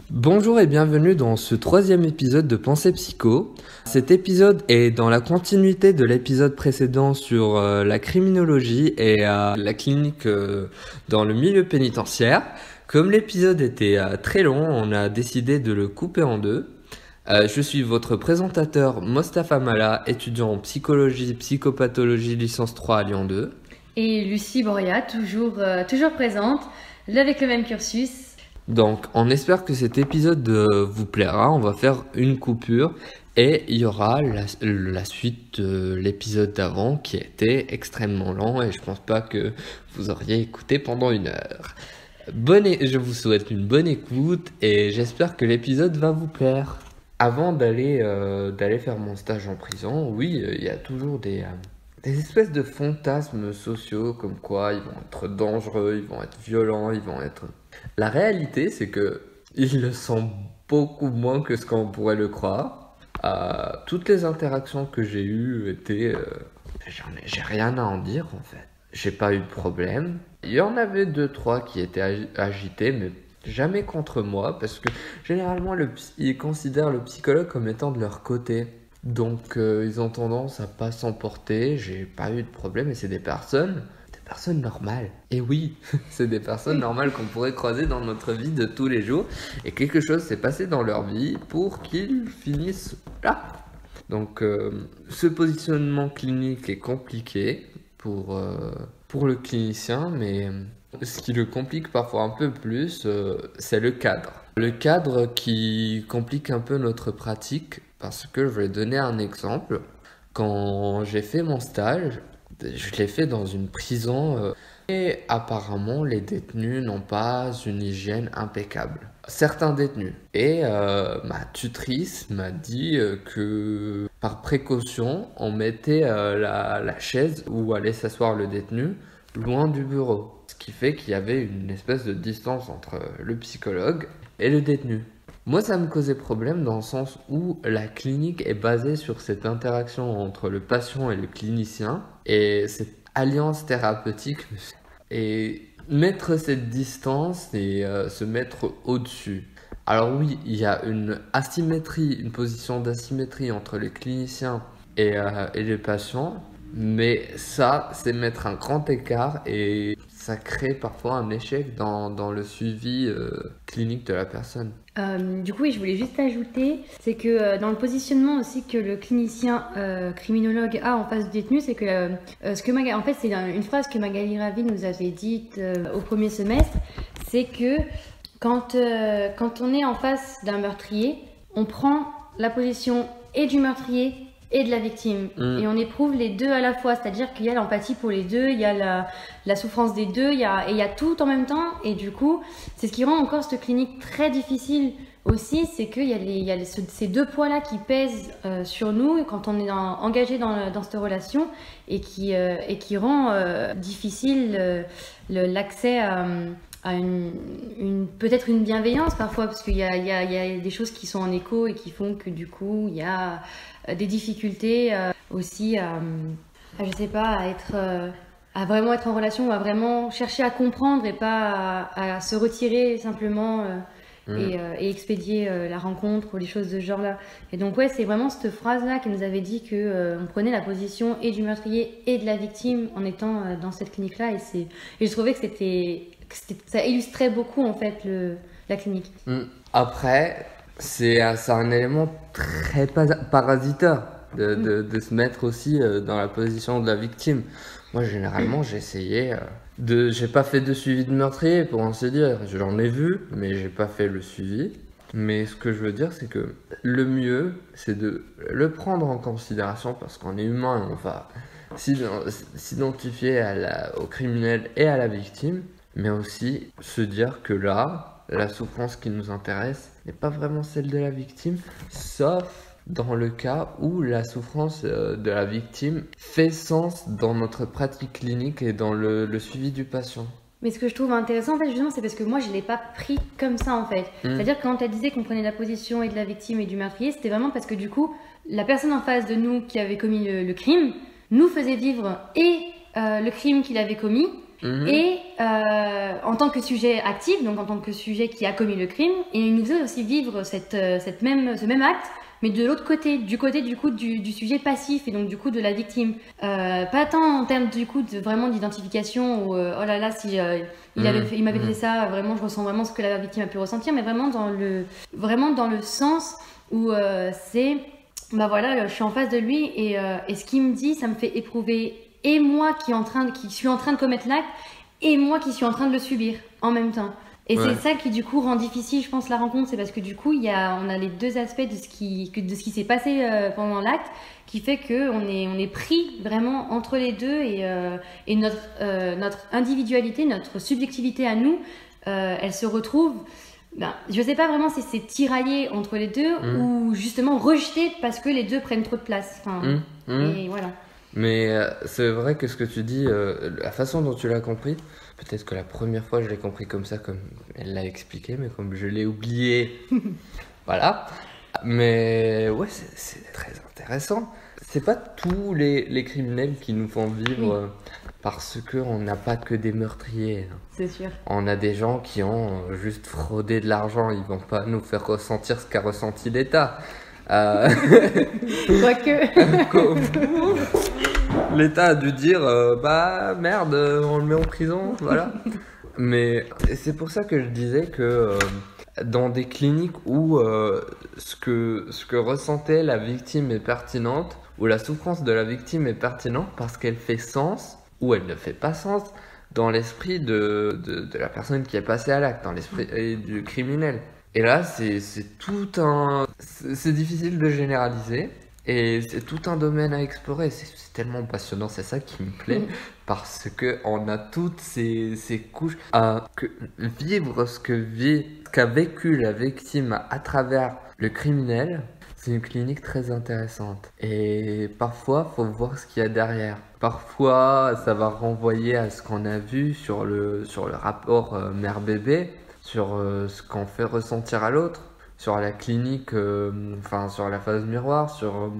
Bonjour et bienvenue dans ce troisième épisode de Pensée Psycho. Cet épisode est dans la continuité de l'épisode précédent sur la criminologie et la clinique dans le milieu pénitentiaire. Comme l'épisode était très long, on a décidé de le couper en deux. Je suis votre présentateur Mostafa Mala, étudiant en psychologie, psychopathologie, licence 3 à Lyon 2. Et Lucie Boria, toujours présente, là avec le même cursus. Donc, on espère que cet épisode vous plaira. On va faire une coupure et il y aura la suite de l'épisode d'avant qui a été extrêmement long et je pense pas que vous auriez écouté pendant 1 heure. Je vous souhaite une bonne écoute et j'espère que l'épisode va vous plaire. Avant d'aller faire mon stage en prison, oui, il y a toujours des espèces de fantasmes sociaux comme quoi ils vont être dangereux, ils vont être violents, ils vont être... La réalité, c'est que ils le sont beaucoup moins que ce qu'on pourrait le croire. Toutes les interactions que j'ai eues étaient... j'ai rien à en dire en fait. J'ai pas eu de problème. Il y en avait 2-3 qui étaient agités, mais jamais contre moi, parce que généralement ils considèrent le psychologue comme étant de leur côté. Donc ils ont tendance à pas s'emporter. J'ai pas eu de problème et c'est des personnes normales. Et oui, c'est des personnes normales qu'on pourrait croiser dans notre vie de tous les jours. Et quelque chose s'est passé dans leur vie pour qu'ils finissent là. Donc ce positionnement clinique est compliqué pour le clinicien, mais ce qui le complique parfois un peu plus, c'est le cadre. Le cadre qui complique un peu notre pratique, parce que je vais donner un exemple. Quand j'ai fait mon stage, je l'ai fait dans une prison et apparemment les détenus n'ont pas une hygiène impeccable. Certains détenus. Et ma tutrice m'a dit que par précaution, on mettait la chaise où allait s'asseoir le détenu loin du bureau. Ce qui fait qu'il y avait une espèce de distance entre le psychologue et le détenu. Moi, ça me causait problème dans le sens où la clinique est basée sur cette interaction entre le patient et le clinicien et cette alliance thérapeutique. Et mettre cette distance et se mettre au-dessus. Alors oui, il y a une position d'asymétrie entre les cliniciens et les patients, mais ça, c'est mettre un grand écart et ça crée parfois un échec dans le suivi clinique de la personne. Du coup, oui, je voulais juste ajouter, c'est que dans le positionnement aussi que le clinicien criminologue a en face du détenu, c'est que en fait, c'est une phrase que Magali Ravi nous avait dite au premier semestre, c'est que quand on est en face d'un meurtrier, on prend la position et du meurtrier et de la victime. Et on éprouve les deux à la fois, c'est-à-dire qu'il y a l'empathie pour les deux, il y a la souffrance des deux, et il y a tout en même temps. Et du coup, c'est ce qui rend encore cette clinique très difficile aussi, c'est qu'il y a ces deux poids-là qui pèsent sur nous quand on est engagé dans cette relation et qui rend difficile l'accès à peut-être une bienveillance parfois, parce qu'il y a des choses qui sont en écho et qui font que du coup il y a des difficultés aussi je sais pas, à vraiment être en relation, à vraiment chercher à comprendre et pas à se retirer simplement et expédier la rencontre ou les choses de ce genre-là. Et donc ouais, c'est vraiment cette phrase-là qui nous avait dit que on prenait la position et du meurtrier et de la victime en étant dans cette clinique-là, et je trouvais que ça illustrait beaucoup en fait la clinique. Après, c'est un élément très parasiteur de se mettre aussi dans la position de la victime. Moi, généralement, j'ai pas fait de suivi de meurtrier, pour ainsi dire. J'en ai vu, mais j'ai pas fait le suivi. Mais ce que je veux dire, c'est que le mieux, c'est de le prendre en considération parce qu'on est humain et on va s'identifier au criminel et à la victime, mais aussi se dire que là, la souffrance qui nous intéresse n'est pas vraiment celle de la victime, sauf dans le cas où la souffrance de la victime fait sens dans notre pratique clinique et dans le suivi du patient. Mais ce que je trouve intéressant, en fait, justement, c'est parce que moi, je ne l'ai pas pris comme ça, en fait. C'est-à-dire que quand elle disait qu'on prenait la position et de la victime et du meurtrier, c'était vraiment parce que, du coup, la personne en face de nous qui avait commis le crime nous faisait vivre et le crime qu'il avait commis, Mhm. et en tant que sujet actif, donc en tant que sujet qui a commis le crime, et il nous faisait aussi vivre ce même acte, mais de l'autre côté, du côté du coup du sujet passif et donc du coup de la victime. Pas tant en termes du coup de vraiment d'identification où oh là là si il m'avait fait ça, vraiment je ressens vraiment ce que la victime a pu ressentir, mais vraiment dans le sens où c'est bah voilà, je suis en face de lui et ce qu'il me dit, ça me fait éprouver et moi qui suis en train de commettre l'acte et moi qui suis en train de le subir en même temps. Et Ouais. c'est ça qui du coup rend difficile, je pense, la rencontre, c'est parce que du coup on a les deux aspects de ce qui s'est passé pendant l'acte, qui fait que on est pris vraiment entre les deux et notre individualité, notre subjectivité à nous, elle se retrouve. Ben, je sais pas vraiment si c'est tiraillé entre les deux ou justement rejeté parce que les deux prennent trop de place. Enfin, et voilà. Mais c'est vrai que ce que tu dis, la façon dont tu l'as compris, peut-être que la première fois je l'ai compris comme ça, comme elle l'a expliqué, mais comme je l'ai oublié, voilà. Mais ouais, c'est très intéressant. C'est pas tous les criminels qui nous font vivre parce qu'on n'a pas que des meurtriers. C'est sûr. On a des gens qui ont juste fraudé de l'argent, ils vont pas nous faire ressentir ce qu'a ressenti l'État. Quoique. L'État a dû dire bah merde, on le met en prison, voilà. Mais c'est pour ça que je disais que dans des cliniques où ce que ressentait la victime est pertinente, où la souffrance de la victime est pertinente parce qu'elle fait sens ou elle ne fait pas sens dans l'esprit de la personne qui est passée à l'acte, dans l'esprit du criminel. Et là, c'est difficile de généraliser. Et c'est tout un domaine à explorer, c'est tellement passionnant, c'est ça qui me plaît, parce que on a toutes ces couches vivre ce qu'a vécu la victime à travers le criminel. C'est une clinique très intéressante. Et parfois, faut voir ce qu'il y a derrière. Parfois, ça va renvoyer à ce qu'on a vu sur le rapport mère-bébé, sur ce qu'on fait ressentir à l'autre, sur la clinique, sur la phase miroir, sur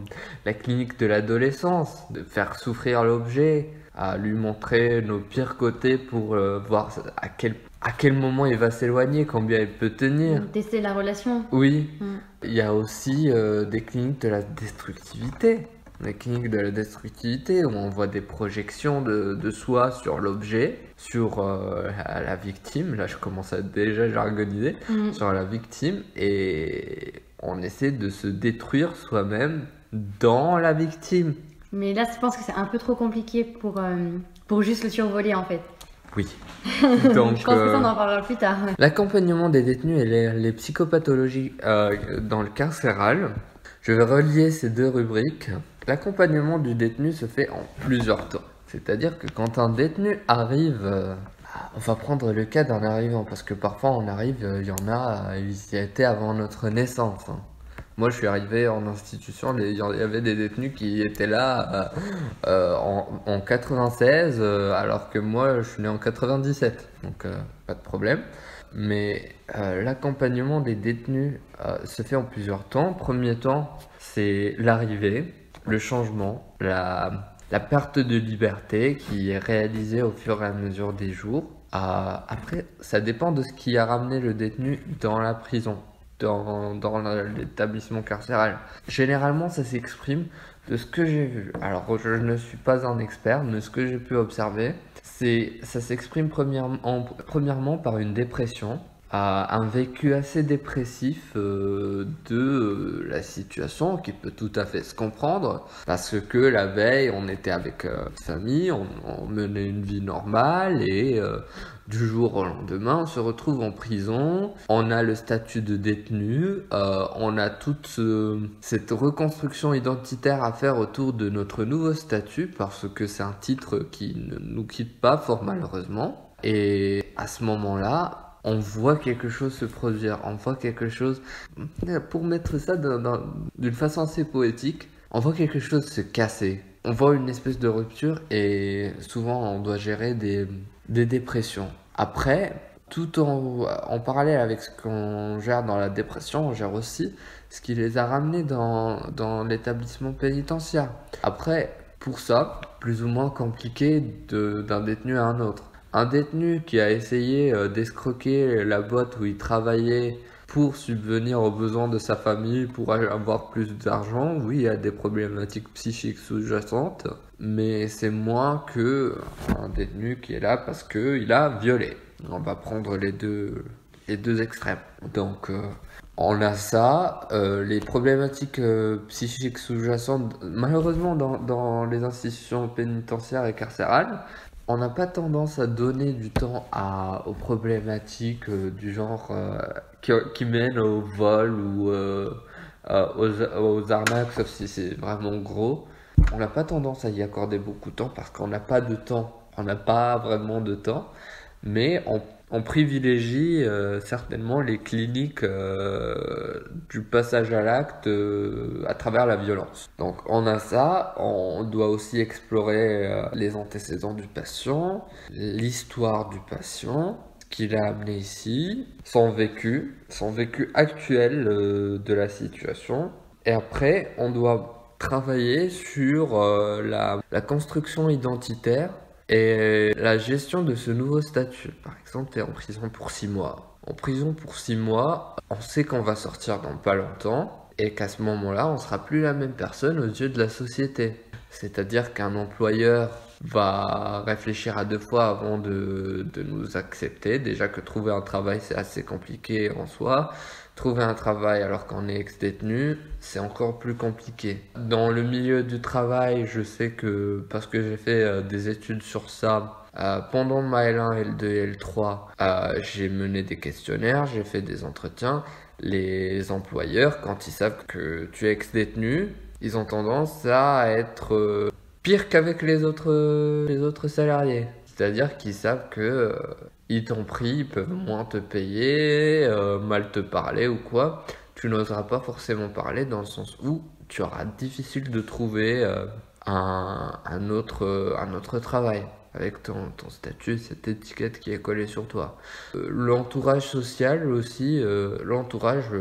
la clinique de l'adolescence, de faire souffrir l'objet, à lui montrer nos pires côtés pour voir à quel moment il va s'éloigner, combien il peut tenir. Tester la relation. Oui, il y a aussi des cliniques de la destructivité. La clinique de la destructivité où on voit des projections de soi sur l'objet, sur la victime. Là, je commence à déjà jargoniser sur la victime et on essaie de se détruire soi-même dans la victime. Mais là, je pense que c'est un peu trop compliqué pour juste le survoler en fait. Oui. Donc, je pense que ça, on en parlera plus tard. L'accompagnement des détenus et les psychopathologies dans le carcéral. Je vais relier ces deux rubriques. L'accompagnement du détenu se fait en plusieurs temps. C'est-à-dire que quand un détenu arrive, on va prendre le cas d'un arrivant, parce que parfois on arrive, il y en a, ils y étaient avant notre naissance. Moi, je suis arrivé en institution, il y avait des détenus qui étaient là en 96, alors que moi, je suis né en 97, donc pas de problème. Mais l'accompagnement des détenus se fait en plusieurs temps. Premier temps, c'est l'arrivée, le changement, la perte de liberté qui est réalisée au fur et à mesure des jours. Après, ça dépend de ce qui a ramené le détenu dans la prison, dans l'établissement carcéral. Généralement, ça s'exprime de ce que j'ai vu. Alors, je ne suis pas un expert, mais ce que j'ai pu observer, ça s'exprime premièrement par une dépression, un vécu assez dépressif de la situation qui peut tout à fait se comprendre parce que la veille on était avec famille, on menait une vie normale et du jour au lendemain on se retrouve en prison, on a le statut de détenu, on a toute cette reconstruction identitaire à faire autour de notre nouveau statut parce que c'est un titre qui ne nous quitte pas fort malheureusement. Et à ce moment-là, on voit quelque chose se produire, on voit quelque chose, pour mettre ça d'une façon assez poétique, on voit quelque chose se casser. On voit une espèce de rupture et souvent on doit gérer des dépressions. Après, tout en parallèle avec ce qu'on gère dans la dépression, on gère aussi ce qui les a ramenés dans l'établissement pénitentiaire. Après, pour ça, plus ou moins compliqué d'un détenu à un autre. Un détenu qui a essayé d'escroquer la boîte où il travaillait pour subvenir aux besoins de sa famille, pour avoir plus d'argent, oui, il y a des problématiques psychiques sous-jacentes, mais c'est moins que un détenu qui est là parce qu'il a violé. On va prendre les deux extrêmes. Donc, on a ça, les problématiques psychiques sous-jacentes, malheureusement dans les institutions pénitentiaires et carcérales, on n'a pas tendance à donner du temps aux problématiques du genre qui mènent au vol ou aux arnaques, sauf si c'est vraiment gros. On n'a pas tendance à y accorder beaucoup de temps parce qu'on n'a pas de temps. On n'a pas vraiment de temps, mais on privilégie certainement les cliniques du passage à l'acte à travers la violence. Donc on a ça, on doit aussi explorer les antécédents du patient, l'histoire du patient, ce qu'il a amené ici, son vécu actuel de la situation. Et après, on doit travailler sur la construction identitaire et la gestion de ce nouveau statut. Par exemple, tu es en prison pour 6 mois. En prison pour 6 mois, on sait qu'on va sortir dans pas longtemps et qu'à ce moment-là, on sera plus la même personne aux yeux de la société. C'est-à-dire qu'un employeur va réfléchir à 2 fois avant de nous accepter. Déjà que trouver un travail, c'est assez compliqué en soi. Trouver un travail alors qu'on est ex-détenu, c'est encore plus compliqué. Dans le milieu du travail, je sais que, parce que j'ai fait des études sur ça, pendant ma L1, L2 et L3, j'ai mené des questionnaires, j'ai fait des entretiens. Les employeurs, quand ils savent que tu es ex-détenu, ils ont tendance à être pire qu'avec les autres salariés. C'est-à-dire qu'ils savent que ils t'ont pris, ils peuvent moins te payer, mal te parler ou quoi. Tu n'oseras pas forcément parler dans le sens où tu auras difficile de trouver un autre travail avec ton statut, cette étiquette qui est collée sur toi. L'entourage social aussi, l'entourage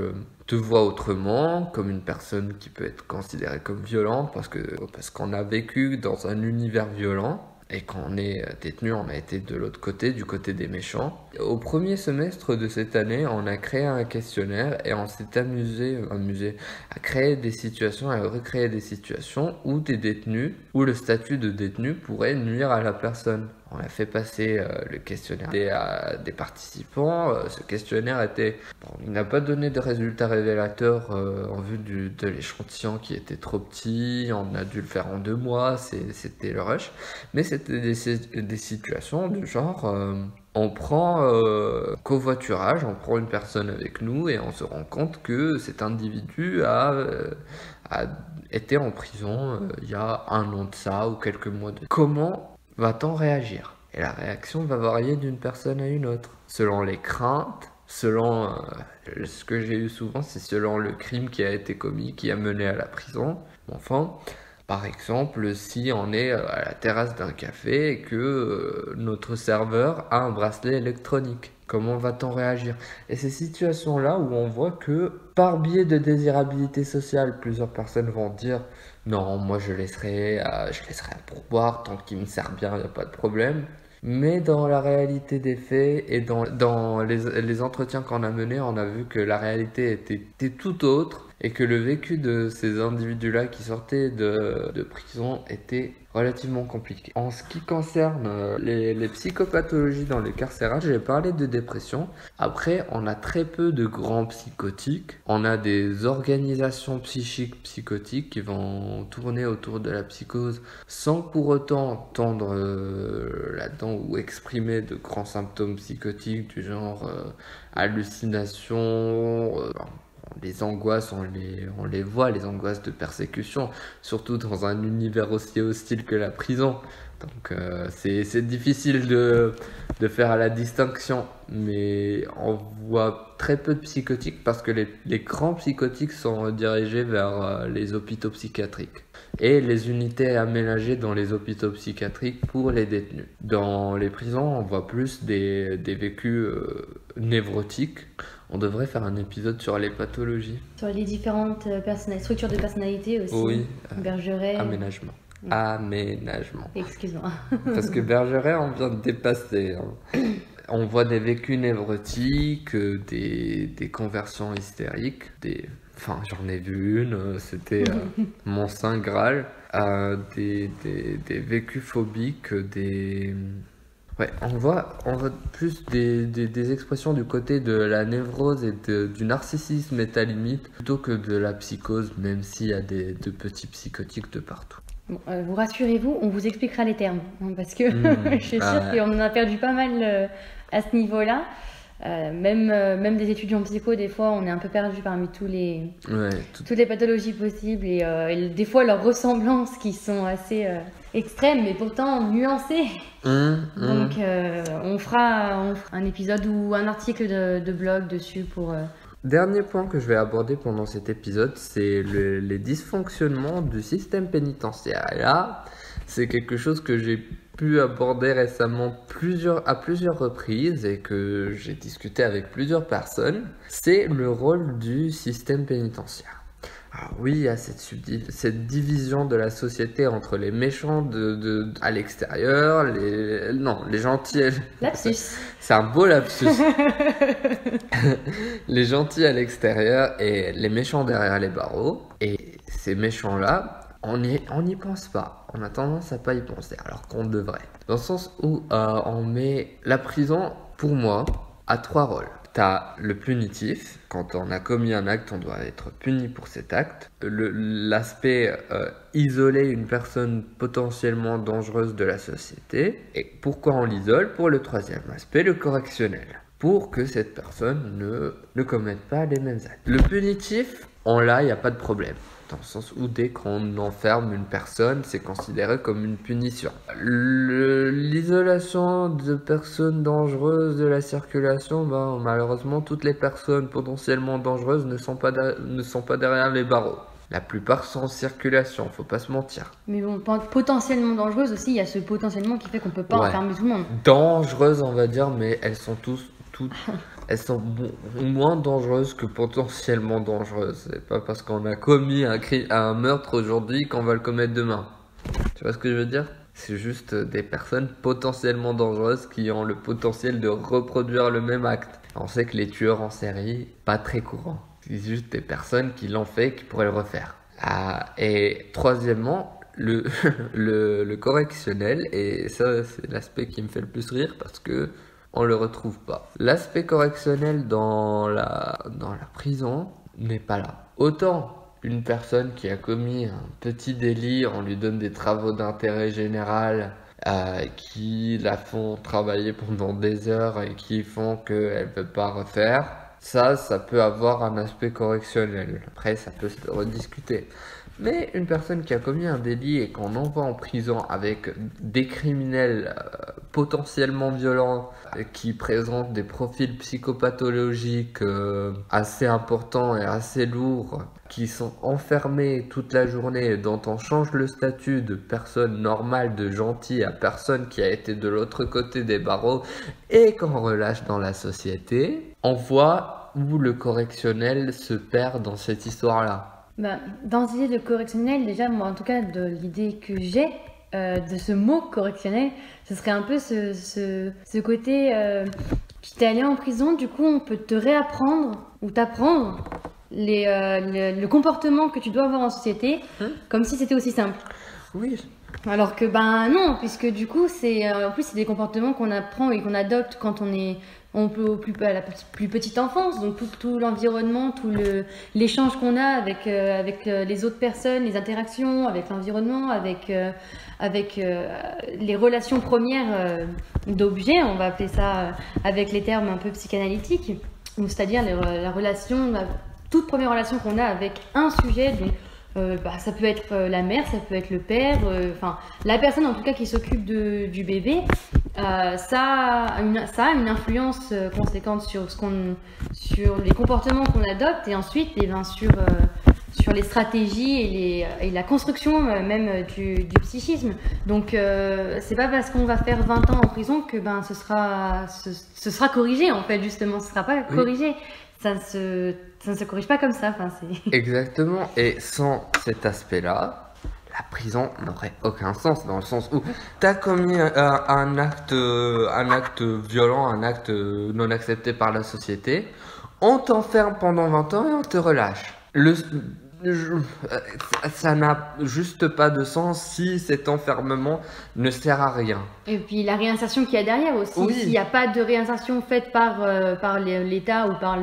te voit autrement, comme une personne qui peut être considérée comme violente parce qu'on a vécu dans un univers violent. Et quand on est détenu, on a été de l'autre côté, du côté des méchants. Au premier semestre de cette année, on a créé un questionnaire et on s'est amusé à créer des situations, à recréer des situations où où le statut de détenu pourrait nuire à la personne. On a fait passer le questionnaire des participants. Ce questionnaire il n'a pas donné de résultats révélateurs en vue de l'échantillon qui était trop petit. On a dû le faire en 2 mois, c'était le rush. Mais c'était des situations du genre, on prend covoiturage, on prend une personne avec nous et on se rend compte que cet individu a été en prison il y a 1 an de ça ou quelques mois de... Comment va-t-on réagir? Et la réaction va varier d'une personne à une autre, selon les craintes, selon ce que j'ai eu souvent, c'est selon le crime qui a été commis, qui a mené à la prison. Enfin, par exemple, si on est à la terrasse d'un café et que notre serveur a un bracelet électronique, comment va-t-on réagir? Et ces situations-là où on voit que par biais de désirabilité sociale, plusieurs personnes vont dire non, moi je laisserai un pourboire tant qu'il me sert bien, il n'y a pas de problème. Mais dans la réalité des faits et dans les entretiens qu'on a menés, on a vu que la réalité était tout autre et que le vécu de ces individus-là qui sortaient de prison était relativement compliqué. En ce qui concerne les psychopathologies dans les carcérales, j'ai parlé de dépression. Après, on a très peu de grands psychotiques. On a des organisations psychiques psychotiques qui vont tourner autour de la psychose sans pour autant tendre là-dedans ou exprimer de grands symptômes psychotiques du genre hallucinations, les angoisses, on les voit, les angoisses de persécution, surtout dans un univers aussi hostile que la prison. Donc c'est difficile de faire la distinction, mais on voit très peu de psychotiques parce que les grands psychotiques sont dirigés vers les hôpitaux psychiatriques et les unités aménagées dans les hôpitaux psychiatriques pour les détenus. Dans les prisons, on voit plus des vécus névrotiques. On devrait faire un épisode sur les pathologies. Sur les différentes structures de personnalité aussi. Oui, Bergeret. Aménagement. Aménagement. Excuse-moi. Parce que Bergeret, on vient de dépasser. Hein. On voit des vécus névrotiques, des conversions hystériques, enfin j'en ai vu une, c'était mon saint Graal, des vécus phobiques, Ouais, on voit plus des expressions du côté de la névrose et du narcissisme est à limite, plutôt que de la psychose, même s'il y a de petits psychotiques de partout. Bon, vous rassurez-vous, on vous expliquera les termes, hein, parce que je suis sûre qu'on en a perdu pas mal à ce niveau-là. Même des étudiants psycho, des fois, on est un peu perdu parmi toutes les pathologies possibles et des fois leurs ressemblances qui sont assez extrêmes, mais pourtant nuancées. Donc, on fera un épisode ou un article de blog dessus pour... Dernier point que je vais aborder pendant cet épisode, c'est les dysfonctionnements du système pénitentiaire. Et là, c'est quelque chose que j'ai pu aborder récemment à plusieurs reprises et que j'ai discuté avec plusieurs personnes. C'est le rôle du système pénitentiaire. Alors oui, il y a cette division de la société entre les méchants à l'extérieur, les gentils... Lapsus. C'est un beau lapsus. Les gentils à l'extérieur et les méchants derrière les barreaux. Et ces méchants-là, on n'y pense pas. On a tendance à pas y penser, alors qu'on devrait. Dans le sens où on met la prison, pour moi, à 3 rôles. T'as le punitif, quand on a commis un acte, on doit être puni pour cet acte. L'aspect isoler une personne potentiellement dangereuse de la société. Et pourquoi on l'isole? Pour le 3e aspect, le correctionnel. Pour que cette personne ne commette pas les mêmes actes. Le punitif, il n'y a pas de problème. Dans le sens où dès qu'on enferme une personne, c'est considéré comme une punition. L'isolation de personnes dangereuses de la circulation, malheureusement, toutes les personnes potentiellement dangereuses ne sont pas derrière les barreaux. La plupart sont en circulation, faut pas se mentir. Mais bon, potentiellement dangereuses aussi, il y a ce potentiellement qui fait qu'on peut pas enfermer tout le monde. Dangereuses, on va dire, mais elles sont elles sont moins dangereuses que potentiellement dangereuses. C'est pas parce qu'on a commis un meurtre aujourd'hui qu'on va le commettre demain. Tu vois ce que je veux dire? C'est juste des personnes potentiellement dangereuses qui ont le potentiel de reproduire le même acte. On sait que les tueurs en série, pas très courant. C'est juste des personnes qui l'ont fait, qui pourraient le refaire. Et troisièmement, le correctionnel, et ça c'est l'aspect qui me fait le plus rire parce que on le retrouve pas. L'aspect correctionnel dans la prison n'est pas là. Autant une personne qui a commis un petit délit, on lui donne des travaux d'intérêt général qui la font travailler pendant des heures et qui font qu'elle ne peut pas refaire. Ça peut avoir un aspect correctionnel. Après, ça peut se rediscuter. Mais une personne qui a commis un délit et qu'on envoie en prison avec des criminels potentiellement violents qui présentent des profils psychopathologiques assez importants et assez lourds, qui sont enfermés toute la journée, dont on change le statut de personne normale, de gentil à personne qui a été de l'autre côté des barreaux et qu'on relâche dans la société, on voit où le correctionnel se perd dans cette histoire-là. Dans l'idée de correctionnel, déjà, moi en tout cas, de l'idée que j'ai de ce mot correctionnel, ce serait un peu ce côté tu t'es allé en prison, du coup on peut te réapprendre ou t'apprendre le comportement que tu dois avoir en société, comme si c'était aussi simple. Oui. Alors que non, puisque du coup en plus c'est des comportements qu'on apprend et qu'on adopte quand on peut à la plus petite enfance, donc tout l'environnement, l'échange qu'on a avec les autres personnes, les interactions avec l'environnement, avec les relations premières d'objets, on va appeler ça avec les termes un peu psychanalytiques, c'est-à-dire la relation, toute première relation qu'on a avec un sujet. Donc, ça peut être la mère, ça peut être le père, la personne en tout cas qui s'occupe du bébé, ça a une influence conséquente sur les comportements qu'on adopte et ensuite sur les stratégies et la construction même du psychisme. Donc c'est pas parce qu'on va faire 20 ans en prison que ce sera corrigé en fait, justement, ce sera pas corrigé. Ça ne se corrige pas comme ça. Exactement, et sans cet aspect-là, la prison n'aurait aucun sens, dans le sens où tu as commis un acte violent, un acte non accepté par la société, on t'enferme pendant 20 ans et on te relâche. Ça n'a juste pas de sens si cet enfermement ne sert à rien. Et puis la réinsertion qu'il y a derrière aussi. Oui. S'il n'y a pas de réinsertion faite par l'État ou par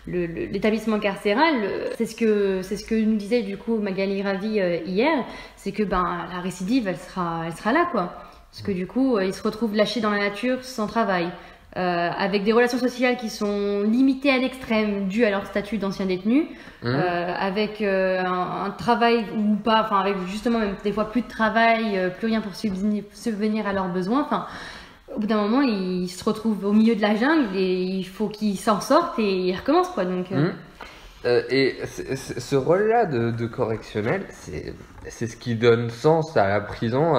l'établissement carcéral, c'est ce que nous disait du coup Magali Ravi hier, c'est que la récidive elle sera là quoi. Parce que du coup ils se retrouvent lâchés dans la nature sans travail. Avec des relations sociales qui sont limitées à l'extrême dues à leur statut d'ancien détenu, avec un travail ou pas, enfin avec justement même des fois plus de travail, plus rien pour subvenir à leurs besoins. Enfin, au bout d'un moment, ils se retrouvent au milieu de la jungle et il faut qu'ils s'en sortent et ils recommencent quoi. Donc, et ce rôle-là de correctionnel, c'est ce qui donne sens à la prison.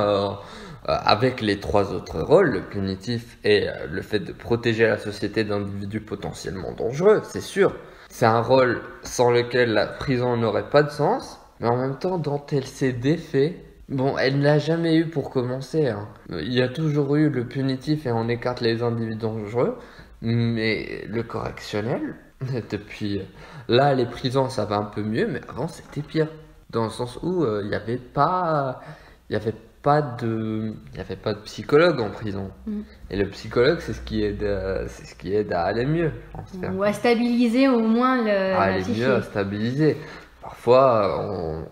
Avec les 3 autres rôles, le punitif et le fait de protéger la société d'individus potentiellement dangereux, c'est sûr. C'est un rôle sans lequel la prison n'aurait pas de sens, mais en même temps, dont elle s'est défait, bon, elle ne l'a jamais eu pour commencer. Hein. Il y a toujours eu le punitif et on écarte les individus dangereux, mais le correctionnel, depuis là, les prisons, ça va un peu mieux, mais avant, c'était pire. Dans le sens où il n'y avait pas de psychologue en prison. Et le psychologue, c'est ce qui aide à aller mieux. Ou à stabiliser au moins la psyché. Mieux à stabiliser. Parfois,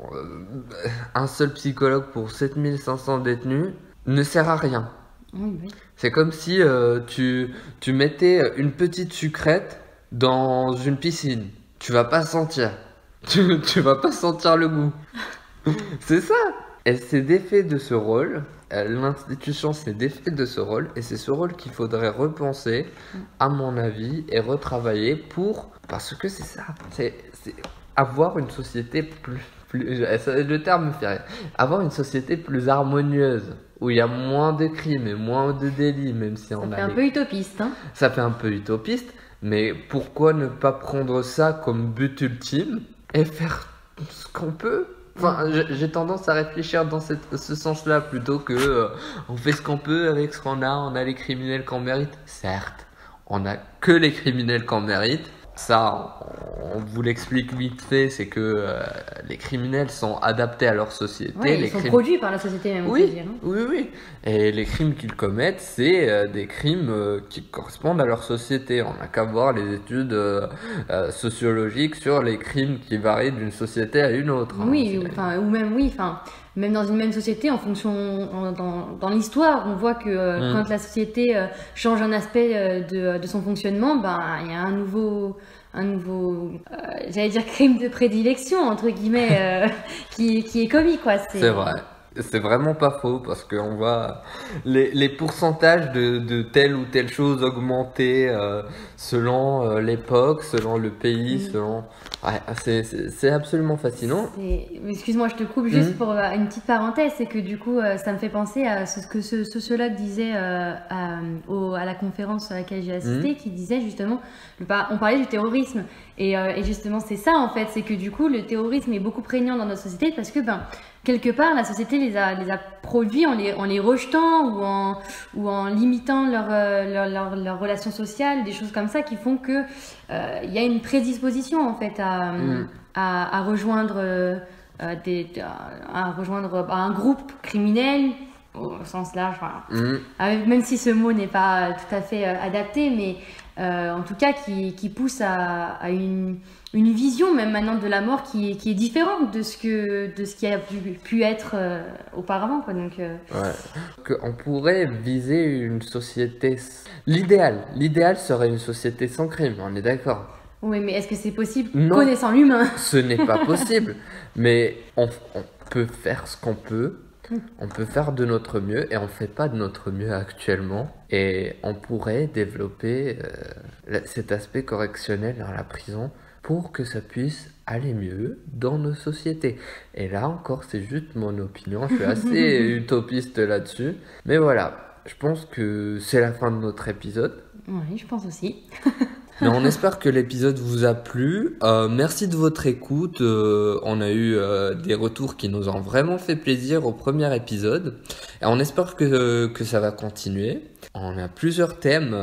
un seul psychologue pour 7500 détenus ne sert à rien. Oui. C'est comme si tu mettais une petite sucrète dans une piscine. Tu vas pas sentir. Tu vas pas sentir le goût. C'est ça. Elle s'est défait de ce rôle, l'institution s'est défait de ce rôle, et c'est ce rôle qu'il faudrait repenser, à mon avis, et retravailler parce que c'est ça, c'est avoir une société plus le terme me fait rire, avoir une société plus harmonieuse, où il y a moins de crimes et moins de délits, même si on a... Ça fait un peu utopiste, hein. Ça fait un peu utopiste, mais pourquoi ne pas prendre ça comme but ultime, et faire ce qu'on peut? Enfin, j'ai tendance à réfléchir dans ce sens-là plutôt que on fait ce qu'on peut avec ce qu'on a, on a les criminels qu'on mérite. Certes, on n'a que les criminels qu'on mérite. Ça, on vous l'explique vite fait, c'est que les criminels sont adaptés à leur société. Ouais, ils sont produits par la société même, on peut dire. Oui. Et les crimes qu'ils commettent, c'est des crimes qui correspondent à leur société. On n'a qu'à voir les études sociologiques sur les crimes qui varient d'une société à une autre. Oui, même dans une même société, en fonction dans l'histoire, on voit que quand la société change un aspect de son fonctionnement, il y a un nouveau j'allais dire crime de prédilection entre guillemets qui est commis quoi. C'est vrai. C'est vraiment pas faux parce qu'on voit les pourcentages de telle ou telle chose augmenter selon l'époque, selon le pays, selon... Ouais, c'est absolument fascinant. Excuse-moi, je te coupe juste pour une petite parenthèse, c'est que du coup, ça me fait penser à ce que ce sociologue disait à la conférence à laquelle j'ai assisté, qui disait justement, on parlait du terrorisme, et justement c'est ça en fait, c'est que du coup le terrorisme est beaucoup prégnant dans notre société parce que quelque part la société les a produits en les rejetant ou en limitant leurs relations sociales, des choses comme ça qui font que il y a une prédisposition en fait à rejoindre un groupe criminel au sens large, même si ce mot n'est pas tout à fait adapté, mais en tout cas qui pousse à une vision même maintenant de la mort qui est différente de ce qui a pu être auparavant quoi. Donc on pourrait viser une société, l'idéal serait une société sans crime, on est d'accord. Oui, mais est-ce que c'est possible Non, connaissant l'humain? Ce n'est pas possible, mais on peut faire ce qu'on peut. On peut faire de notre mieux et on ne fait pas de notre mieux actuellement, et on pourrait développer cet aspect correctionnel dans la prison pour que ça puisse aller mieux dans nos sociétés. Et là encore, c'est juste mon opinion, je suis assez utopiste là-dessus, mais voilà, je pense que c'est la fin de notre épisode. Oui, je pense aussi. Mais on espère que l'épisode vous a plu. Merci de votre écoute. On a eu des retours qui nous ont vraiment fait plaisir au premier épisode. Et on espère que ça va continuer. On a plusieurs thèmes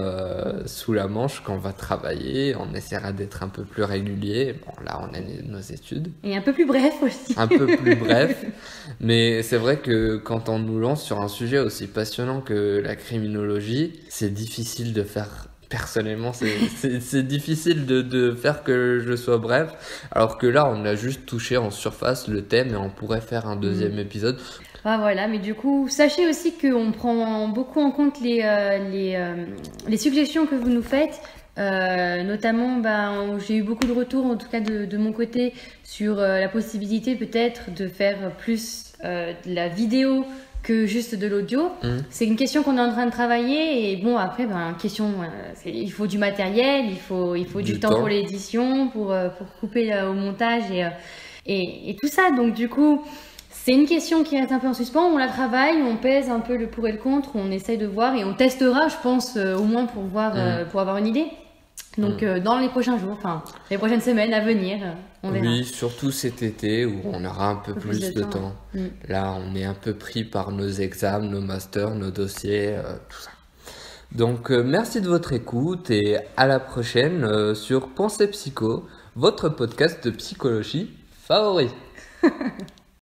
sous la manche qu'on va travailler. On essaiera d'être un peu plus régulier. Bon, là, on a nos études. Et un peu plus bref aussi. Un peu plus bref. Mais c'est vrai que quand on nous lance sur un sujet aussi passionnant que la criminologie, c'est difficile de faire... Personnellement, c'est difficile de faire que je sois bref. Alors que là, on a juste touché en surface le thème et on pourrait faire un deuxième épisode. Ah, voilà, mais du coup, sachez aussi qu'on prend beaucoup en compte les suggestions que vous nous faites. Notamment, j'ai eu beaucoup de retours, en tout cas de mon côté, sur la possibilité peut-être de faire plus de la vidéo que juste de l'audio. C'est une question qu'on est en train de travailler et bon après il faut du matériel, il faut du temps pour l'édition, pour couper au montage et tout ça. Donc du coup, c'est une question qui reste un peu en suspens, on la travaille, on pèse un peu le pour et le contre, on essaye de voir et on testera, je pense, au moins pour voir, pour avoir une idée. Donc dans les prochains jours, enfin les prochaines semaines à venir, on verra. Oui, surtout cet été où on aura un peu plus de temps. Là, on est un peu pris par nos examens, nos masters, nos dossiers, tout ça. Donc merci de votre écoute et à la prochaine sur Pensée Psycho, votre podcast de psychologie favori.